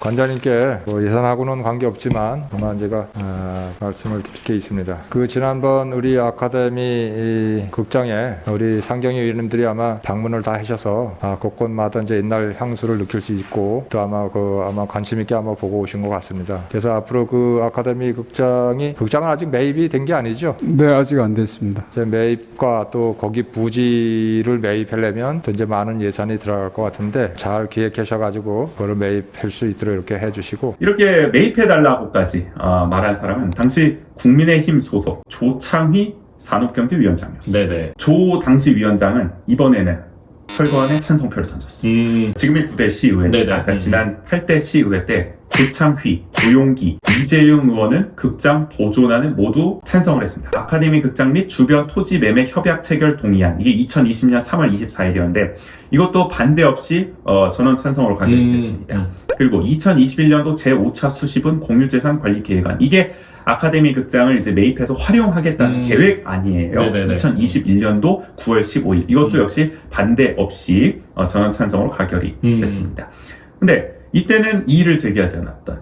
관장님께 예산하고는 관계없지만 그만 제가 말씀을 드릴 게 있습니다. 그 지난번 우리 아카데미 극장에 우리 상경위 의원님들이 아마 방문을 다 하셔서 곳곳마다 이제 옛날 향수를 느낄 수 있고 또 아마 관심 있게 한번 보고 오신 것 같습니다. 그래서 앞으로 그 아카데미 극장은 아직 매입이 된 게 아니죠? 네, 아직 안 됐습니다. 이제 매입과 또 거기 부지를 매입하려면 또 이제 많은 예산이 들어갈 것 같은데 잘 기획하셔가지고 그걸 매입할 수 있도록 이렇게 해주시고 이렇게 매입해달라고까지 말한 사람은 당시 국민의힘 소속 조창휘 산업경제위원장이었어요. 네네. 조 당시 위원장은 이번에는 철거안에 찬성표를 던졌습니다. 지금의 9대 시의회, 네네. 아까 지난 8대 시의회 때 조창휘, 조용기, 이재용 의원은 극장 보존안을 모두 찬성을 했습니다. 아카데미 극장 및 주변 토지 매매 협약 체결 동의안, 이게 2020년 3월 24일이었는데 이것도 반대 없이 전원 찬성으로 가결이 됐습니다. 그리고 2021년도 제5차 수시분 공유재산 관리 계획안, 이게 아카데미 극장을 이제 매입해서 활용하겠다는 계획 아니에요. 네네네. 2021년도 9월 15일 이것도 역시 반대 없이 전원 찬성으로 가결이 됐습니다. 근데 이때는 이의를 제기하지 않았던,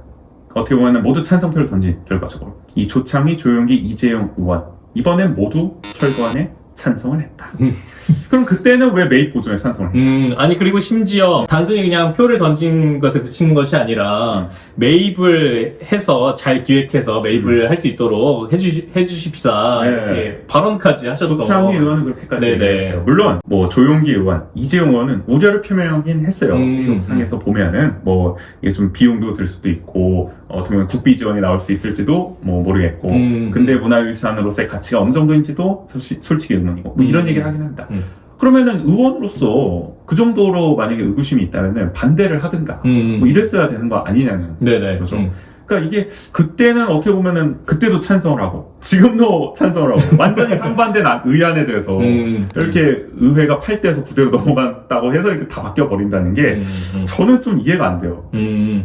어떻게 보면 모두 찬성표를 던진 결과적으로 이 조창휘, 조용기, 이재용 의원 이번엔 모두 철거안에 찬성을 했다. 그럼 그때는 왜 매입 보존에 찬성을 했다? 아니 그리고 심지어 단순히 그냥 표를 던진 것에 그치는 것이 아니라 매입을 해서 잘 기획해서 매입을 할 수 있도록 해주십사 네. 이렇게 발언까지 하셨던. 조창휘 의원은 그렇게까지 네네. 얘기했어요. 물론 뭐 조용기 의원, 이재용 의원은 우려를 표명하긴 했어요. 영상에서 보면은 뭐 이게 좀 비용도 들 수도 있고 어떻게 보면 국비 지원이 나올 수 있을지도 뭐 모르겠고 근대 문화유산으로서의 가치가 어느 정도인지도 솔직히 의문이고 뭐 이런 얘기를 하긴 합니다. 그러면은 의원으로서 그 정도로 만약에 의구심이 있다면은 반대를 하든가 뭐 이랬어야 되는 거 아니냐는 네네. 거죠. 그러니까 이게 그때는 어떻게 보면은 그때도 찬성을 하고 지금도 찬성을 하고 완전히 상반된 의안에 대해서 이렇게 의회가 8대에서 9대로 넘어갔다고 해서 이렇게 다 바뀌어 버린다는 게 저는 좀 이해가 안 돼요.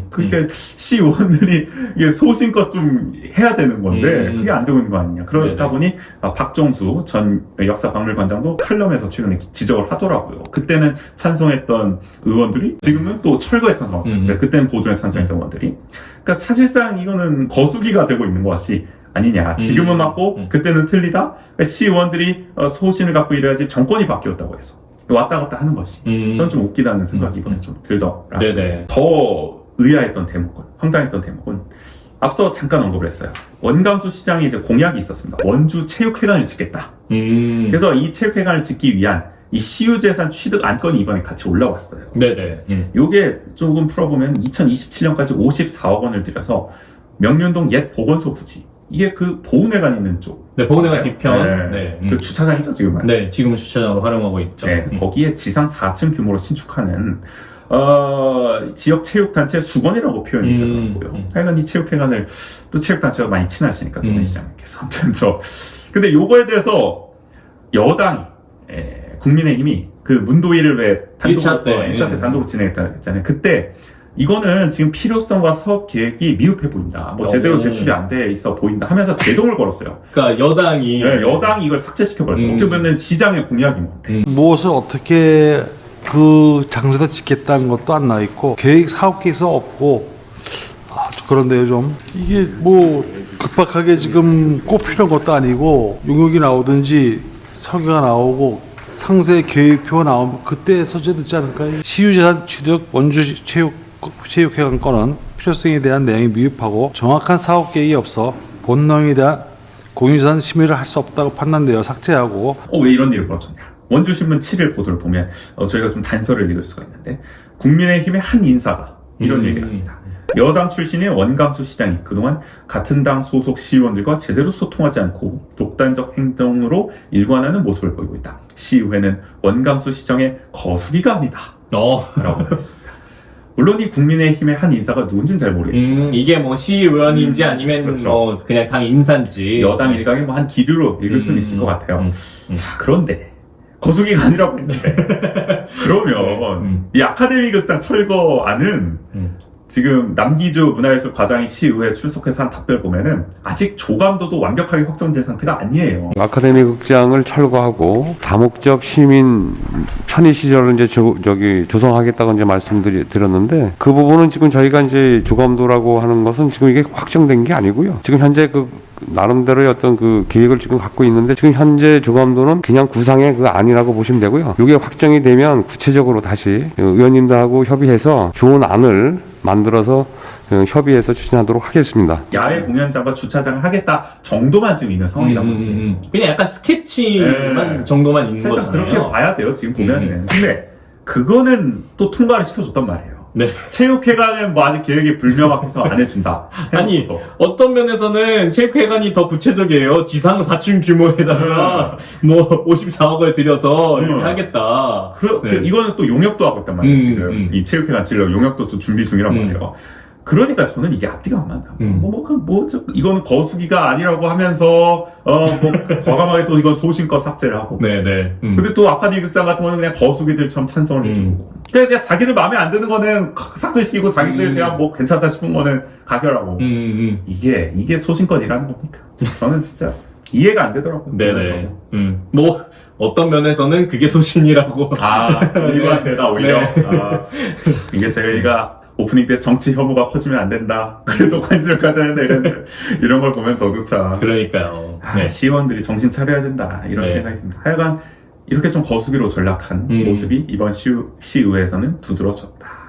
그러니까 시의원들이 이게 소신껏 좀 해야 되는 건데 그게 안 되고 있는 거 아니냐. 그러다 네네. 보니 박정수 전 역사박물관장도 칼럼에서 최근에 지적을 하더라고요. 그때는 찬성했던 의원들이 지금은 또 철거에 찬성하고 그때는 보존에 찬성했던 의원들이, 그러니까 사실상 이거는 거수기가 되고 있는 것이 아니냐. 지금은 맞고 그때는 틀리다. 그러니까 시의원들이 소신을 갖고 일해야지 정권이 바뀌었다고 해서 왔다 갔다 하는 것이 저는 좀 웃기다는 생각이 이번에 좀 들더라고요. 네네. 더 의아했던 대목은, 황당했던 대목은 앞서 잠깐 언급을 했어요. 원광수 시장에 이제 공약이 있었습니다. 원주 체육회관을 짓겠다. 그래서 이 체육회관을 짓기 위한 이 시유재산 취득 안건이 이번에 같이 올라왔어요. 네네. 요게 조금 풀어보면 2027년까지 54억 원을 들여서 명륜동 옛 보건소 부지, 이게 그 보훈회관 있는 쪽. 네, 보훈회관 뒤편. 네. 네. 그 주차장이죠, 지금은. 네, 지금은 주차장으로 활용하고 있죠. 네. 거기에 지상 4층 규모로 신축하는 지역 체육단체 수건이라고 표현이 되더라고요. 하여간 이 체육회관을 또 체육단체가 많이 친하시니까 동해시장님께서 아무튼 근데 요거에 대해서 여당이 국민의힘이 그 문도일을 왜 단독으로 1차 때 단독으로 진행했다 했잖아요. 그때 이거는 지금 필요성과 사업 계획이 미흡해 보인다. 뭐 제대로 제출이 안 돼 있어 보인다 하면서 제동을 걸었어요. 그러니까 여당이 여당이 이걸 삭제시켜 버렸어요. 어떻게 보면 시장의 공약이 못해. 무엇을 어떻게 그 장소에다 짓겠다는 것도 안 나와 있고 계획 사업 계획서 없고 그런데요 좀 이게 뭐 급박하게 지금 꼭 필요한 것도 아니고 용역이 나오든지 설계가 나오고 상세 계획표가 나오면 그때 서재 듣지 않을까요? 시유재산 취득 원주 체육회관 건은 필요성에 대한 내용이 미흡하고 정확한 사업 계획이 없어 본능에 대한 공유재산 심의를 할 수 없다고 판단되어 삭제하고. 왜 이런 일을 벌어졌냐? 원주신문 7일 보도를 보면 저희가 좀 단서를 읽을 수가 있는데 국민의힘의 한 인사가 이런 얘기를 합니다. 여당 출신의 원광수 시장이 그동안 같은 당 소속 시의원들과 제대로 소통하지 않고 독단적 행정으로 일관하는 모습을 보이고 있다. 시의회는 원광수 시장의 거수기가 아니다. 라고 했습니다. 물론 이 국민의힘의 한 인사가 누군지는 잘 모르겠지만 이게 뭐 시의원인지 아니면 그렇죠. 뭐 그냥 당 인사인지 여당 일각의 뭐 한 기류로 읽을 수는 있을 것 같아요. 자, 그런데 거수기가 아니라고 했는데 그러면 이 아카데미 극장 철거안은 지금 남기주 문화예술 과장이 시의회에 출석해서 한 답변을 보면은 아직 조감도도 완벽하게 확정된 상태가 아니에요. 아카데미 극장을 철거하고 다목적 시민 편의 시설을 이제 조성하겠다고 이제 말씀드렸는데 그 부분은 지금 저희가 이제 조감도라고 하는 것은 지금 이게 확정된 게 아니고요. 지금 현재 그 나름대로의 어떤 그 계획을 지금 갖고 있는데 지금 현재 조감도는 그냥 구상의 그 안이라고 보시면 되고요. 이게 확정이 되면 구체적으로 다시 의원님들하고 협의해서 좋은 안을 만들어서 협의해서 추진하도록 하겠습니다. 야외 공연장과 주차장을 하겠다 정도만 지금 있는 상황이라고. 그냥 약간 스케치만 네. 정도만 있는 살짝 거잖아요. 그렇게 봐야 돼요, 지금 보면은. 근데 그거는 또 통과를 시켜줬단 말이에요. 네. 체육회관은 뭐 아직 계획이 불명확해서 안 해준다. 아니, 해놓고서. 어떤 면에서는 체육회관이 더 구체적이에요. 지상 4층 규모에다가 뭐 54억을 들여서 이렇게 하겠다. 네. 이거는 또 용역도 하고 있단 말이에요, 지금. 음. 이 체육회관 진로 용역도 또 준비 중이란 말이에요. 그러니까 저는 이게 앞뒤가 안 맞다. 이거는 거수기가 아니라고 하면서, 과감하게 또 이건 소신껏 삭제를 하고. 네네. 근데 또 아카데미 극장 같은 거는 그냥 거수기들처럼 찬성을 해주고. 그냥 자기들 마음에 안 드는 거는 삭제시키고 자기들 그냥 뭐 괜찮다 싶은 거는 가결하고. 이게 소신껏 일하는 겁니까? 저는 진짜 이해가 안 되더라고요. 네네. 뭐, 어떤 면에서는 그게 소신이라고. 이해가 안 되다, 오히려. 네. 이게 저희가 오프닝 때 정치 혐오가 커지면 안 된다. 그래도 관심을 가져야 된다. 이런 걸 보면 저도 참. 그러니까요. 네. 시의원들이 정신 차려야 된다. 이런 네. 생각이 듭니다. 하여간 이렇게 좀 거수기로 전락한 모습이 이번 시의회에서는 두드러졌다.